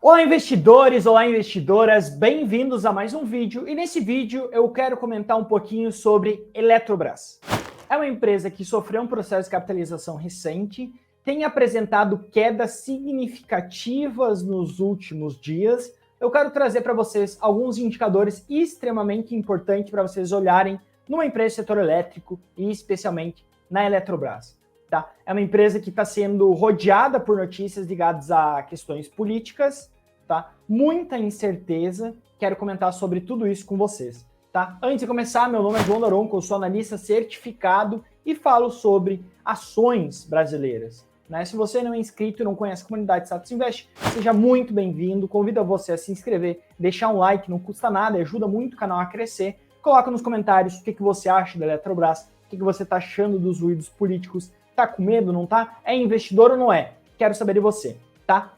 Olá investidores, olá investidoras, bem-vindos a mais um vídeo e nesse vídeo eu quero comentar um pouquinho sobre Eletrobras. É uma empresa que sofreu um processo de capitalização recente, tem apresentado quedas significativas nos últimos dias. Eu quero trazer para vocês alguns indicadores extremamente importantes para vocês olharem numa empresa do setor elétrico e especialmente na Eletrobras. Tá? É uma empresa que está sendo rodeada por notícias ligadas a questões políticas, tá? Muita incerteza. Quero comentar sobre tudo isso com vocês. Tá? Antes de começar, meu nome é João Daronco, eu sou analista certificado e falo sobre ações brasileiras. Né? Se você não é inscrito e não conhece a comunidade Status Invest, seja muito bem-vindo. Convido você a se inscrever, deixar um like, não custa nada, ajuda muito o canal a crescer. Coloca nos comentários o que você acha da Eletrobras, o que você está achando dos ruídos políticos. Tá com medo, não tá? É investidor ou não é? Quero saber de você, tá?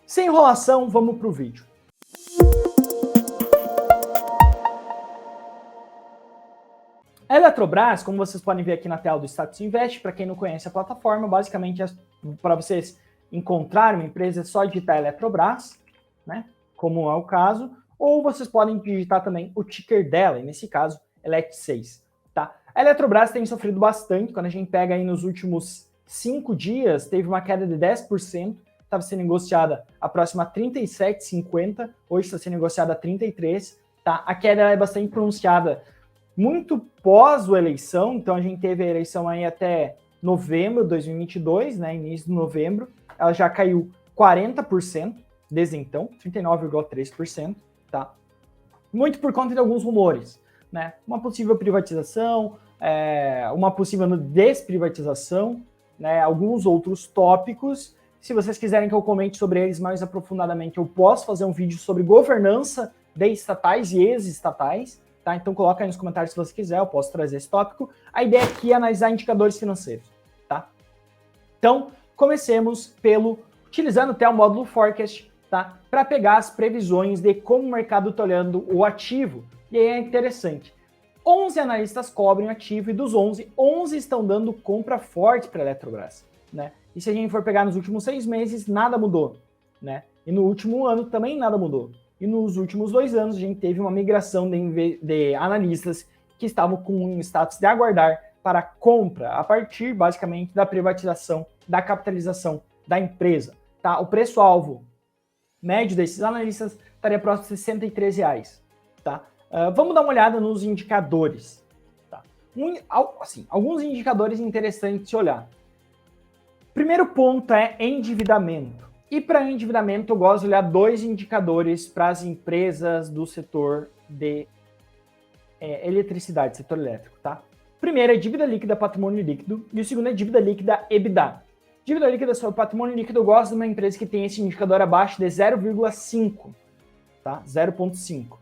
Sem enrolação, vamos pro vídeo. A Eletrobras, como vocês podem ver aqui na tela do Status Invest, para quem não conhece a plataforma, basicamente para vocês encontrarem uma empresa é só digitar Eletrobras, né? Como é o caso, ou vocês podem digitar também o ticker dela, e nesse caso, ELET6. Tá? A Eletrobras tem sofrido bastante, quando a gente pega aí nos últimos 5 dias, teve uma queda de 10%, estava sendo negociada a próxima a 37,50, hoje está sendo negociada a 33, tá? A queda é bastante pronunciada, muito pós a eleição, então a gente teve a eleição aí até novembro de 2022, né, início de novembro, ela já caiu 40% desde então, 39,3%, tá? Muito por conta de alguns rumores. Né? Uma possível privatização, uma possível desprivatização, né? Alguns outros tópicos. Se vocês quiserem que eu comente sobre eles mais aprofundadamente, eu posso fazer um vídeo sobre governança de estatais e ex-estatais. Tá? Então coloca aí nos comentários se você quiser, eu posso trazer esse tópico. A ideia aqui é analisar indicadores financeiros. Tá? Então, comecemos utilizando até o módulo Forecast, tá? Para pegar as previsões de como o mercado está olhando o ativo. E aí é interessante, 11 analistas cobrem o ativo e dos 11 estão dando compra forte para a Eletrobras. Né? E se a gente for pegar nos últimos 6 meses, nada mudou. Né? E no último ano também nada mudou. E nos últimos 2 anos a gente teve uma migração de analistas que estavam com um status de aguardar para compra, a partir basicamente da privatização, da capitalização da empresa. Tá? O preço-alvo médio desses analistas estaria próximo de R$63. Tá? Vamos dar uma olhada nos indicadores. Tá? Alguns indicadores interessantes de se olhar. Primeiro ponto é endividamento. E para endividamento eu gosto de olhar 2 indicadores para as empresas do setor de eletricidade, setor elétrico. Tá? Primeiro é dívida líquida, patrimônio líquido, e o segundo é dívida líquida, EBITDA. Dívida líquida sobre patrimônio líquido, eu gosto de uma empresa que tem esse indicador abaixo de 0,5, tá? 0,5.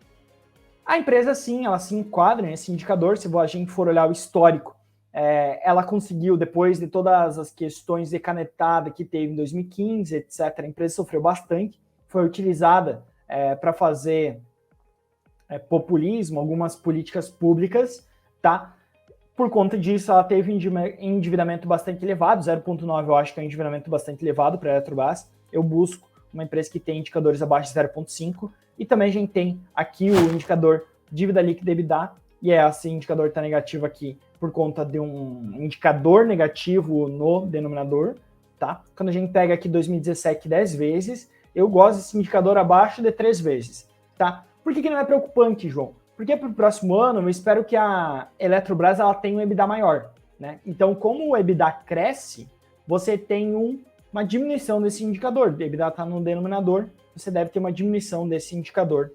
A empresa, sim, ela se enquadra nesse indicador. Se a gente for olhar o histórico, ela conseguiu, depois de todas as questões de canetada que teve em 2015, etc., a empresa sofreu bastante, foi utilizada para fazer populismo, algumas políticas públicas, tá? Por conta disso, ela teve endividamento bastante elevado, 0,9 eu acho que é um endividamento bastante elevado para a Eletrobras. Eu busco uma empresa que tem indicadores abaixo de 0,5, e também a gente tem aqui o indicador dívida líquida EBITDA, e esse indicador está negativo aqui por conta de um indicador negativo no denominador, tá? Quando a gente pega aqui 2017 10 vezes, eu gosto desse indicador abaixo de 3 vezes, tá? Por que não é preocupante, João? Porque para o próximo ano eu espero que a Eletrobras ela tenha um EBITDA maior, né? Então, como o EBITDA cresce, você tem uma diminuição desse indicador. O EBITDA está no denominador, você deve ter uma diminuição desse indicador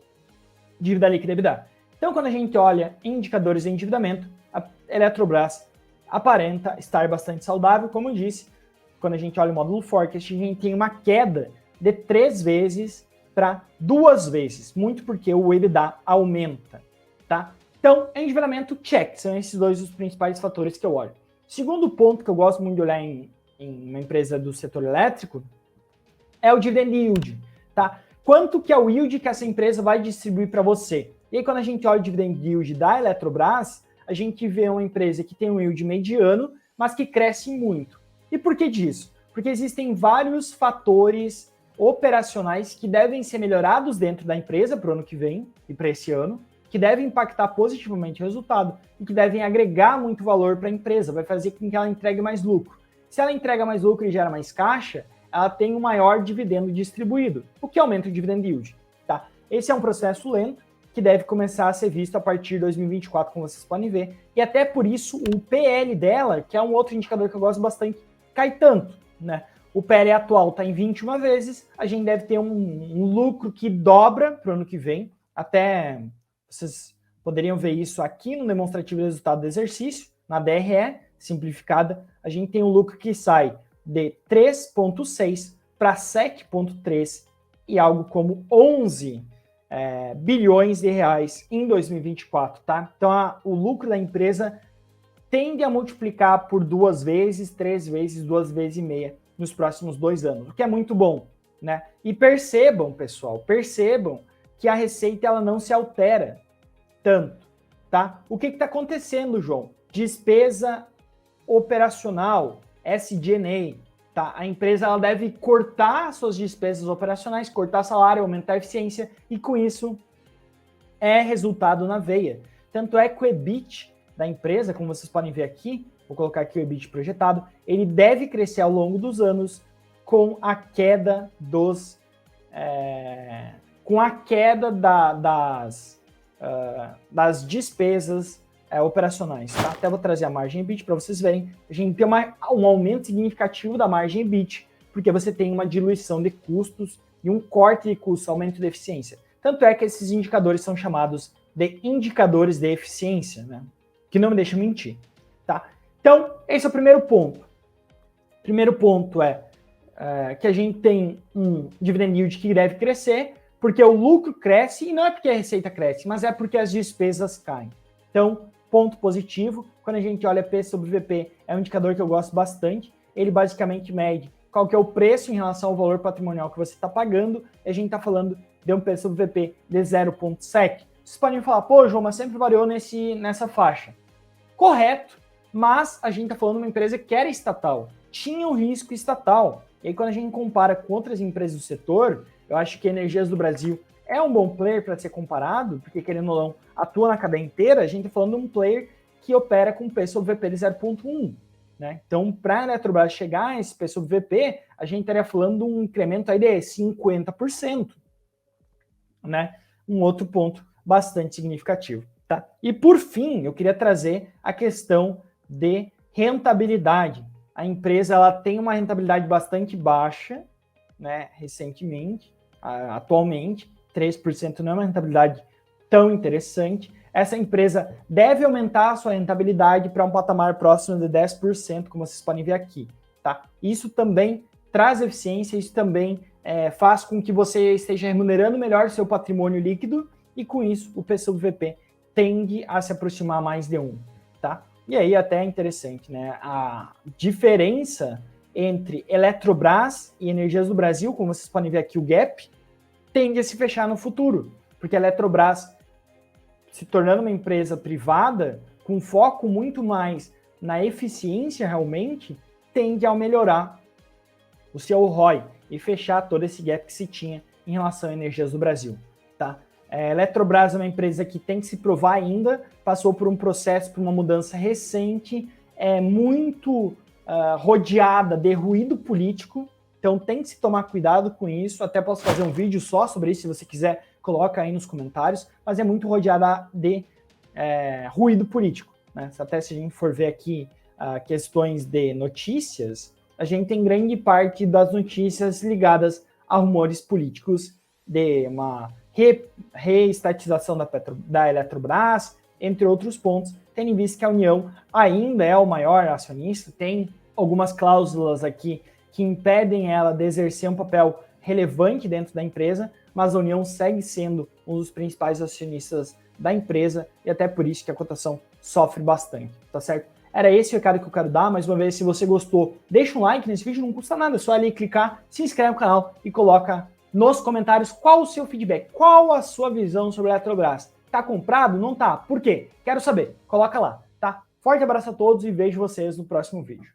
dívida líquida EBITDA. Então, quando a gente olha indicadores de endividamento, a Eletrobras aparenta estar bastante saudável. Como eu disse, quando a gente olha o módulo Forecast, a gente tem uma queda de 3 vezes para 2 vezes, muito porque o EBITDA aumenta. Tá? Então, endividamento, check. São esses 2 os principais fatores que eu olho. Segundo ponto que eu gosto muito de olhar em uma empresa do setor elétrico é o dividend yield. Tá? Quanto que é o yield que essa empresa vai distribuir para você? E aí, quando a gente olha o dividend yield da Eletrobras, a gente vê uma empresa que tem um yield mediano, mas que cresce muito. E por que disso? Porque existem vários fatores operacionais que devem ser melhorados dentro da empresa para o ano que vem e para esse ano, que devem impactar positivamente o resultado e que devem agregar muito valor para a empresa, vai fazer com que ela entregue mais lucro. Se ela entrega mais lucro e gera mais caixa, ela tem um maior dividendo distribuído, o que aumenta o dividend yield. Tá? Esse é um processo lento que deve começar a ser visto a partir de 2024, como vocês podem ver, e até por isso o PL dela, que é um outro indicador que eu gosto bastante, cai tanto, né? O PL atual está em 21 vezes, a gente deve ter um lucro que dobra para o ano que vem, até vocês poderiam ver isso aqui no demonstrativo de resultado do exercício, na DRE simplificada, a gente tem um lucro que sai de 3,6 para 7,3 e algo como 11 bilhões de reais em 2024, tá? Então, o lucro da empresa tende a multiplicar por 2 vezes, 3 vezes, 2 vezes e meia nos próximos 2 anos, o que é muito bom, né? E percebam, pessoal, percebam que a receita ela não se altera tanto, tá? O que está acontecendo, João? Despesa operacional, SG&A, tá? A empresa ela deve cortar suas despesas operacionais, cortar salário, aumentar a eficiência e com isso é resultado na veia. Tanto é que o EBIT da empresa, como vocês podem ver aqui, vou colocar aqui o EBIT projetado, ele deve crescer ao longo dos anos com a queda das despesas operacionais, tá? Até vou trazer a margem EBIT para vocês verem. A gente tem um aumento significativo da margem EBIT, porque você tem uma diluição de custos e um corte de custos, aumento de eficiência. Tanto é que esses indicadores são chamados de indicadores de eficiência, né? Que não me deixa mentir, tá? Então, esse é o primeiro ponto. O primeiro ponto é que a gente tem um dividend yield que deve crescer, porque o lucro cresce, e não é porque a receita cresce, mas é porque as despesas caem. Então, ponto positivo, quando a gente olha P sobre VP, é um indicador que eu gosto bastante. Ele basicamente mede qual que é o preço em relação ao valor patrimonial que você está pagando, e a gente está falando de um P sobre VP de 0,7. Vocês podem falar, pô, João, mas sempre variou nessa faixa. Correto, mas a gente está falando de uma empresa que era estatal, tinha um risco estatal. E aí, quando a gente compara com outras empresas do setor, eu acho que a Energias do Brasil é um bom player para ser comparado, porque, querendo ou não, atua na cadeia inteira. A gente está falando de um player que opera com P sobre VP de 0,1. Né? Então, para a Eletrobras chegar a esse P sobre VP, a gente estaria falando de um incremento aí de 50%. Né? Um outro ponto bastante significativo. Tá? E, por fim, eu queria trazer a questão de rentabilidade. A empresa ela tem uma rentabilidade bastante baixa, né, recentemente, atualmente, 3% não é uma rentabilidade tão interessante. Essa empresa deve aumentar a sua rentabilidade para um patamar próximo de 10%, como vocês podem ver aqui. Tá? Isso também traz eficiência, isso também faz com que você esteja remunerando melhor seu patrimônio líquido e, com isso, o P sobre VP tende a se aproximar mais de 1. Tá? E aí até é interessante, né? A diferença entre Eletrobras e Energias do Brasil, como vocês podem ver aqui, o gap, tende a se fechar no futuro, porque a Eletrobras, se tornando uma empresa privada, com foco muito mais na eficiência realmente, tende a melhorar o seu ROI e fechar todo esse gap que se tinha em relação a Energias do Brasil. Tá? A Eletrobras é uma empresa que tem que se provar ainda, passou por um processo, por uma mudança recente, muito rodeada de ruído político, então tem que se tomar cuidado com isso. Até posso fazer um vídeo só sobre isso, se você quiser, coloca aí nos comentários, mas é muito rodeada de ruído político. Né? Até se a gente for ver aqui questões de notícias, a gente tem grande parte das notícias ligadas a rumores políticos de uma reestatização da Eletrobras, entre outros pontos, tendo em vista que a União ainda é o maior acionista, tem algumas cláusulas aqui que impedem ela de exercer um papel relevante dentro da empresa, mas a União segue sendo um dos principais acionistas da empresa e até por isso que a cotação sofre bastante, tá certo? Era esse o recado que eu quero dar. Mais uma vez, se você gostou, deixa um like nesse vídeo, não custa nada, é só ali clicar, se inscreve no canal e coloca nos comentários qual o seu feedback, qual a sua visão sobre a Eletrobras. Tá comprado? Não tá? Por quê? Quero saber. Coloca lá, tá? Forte abraço a todos e vejo vocês no próximo vídeo.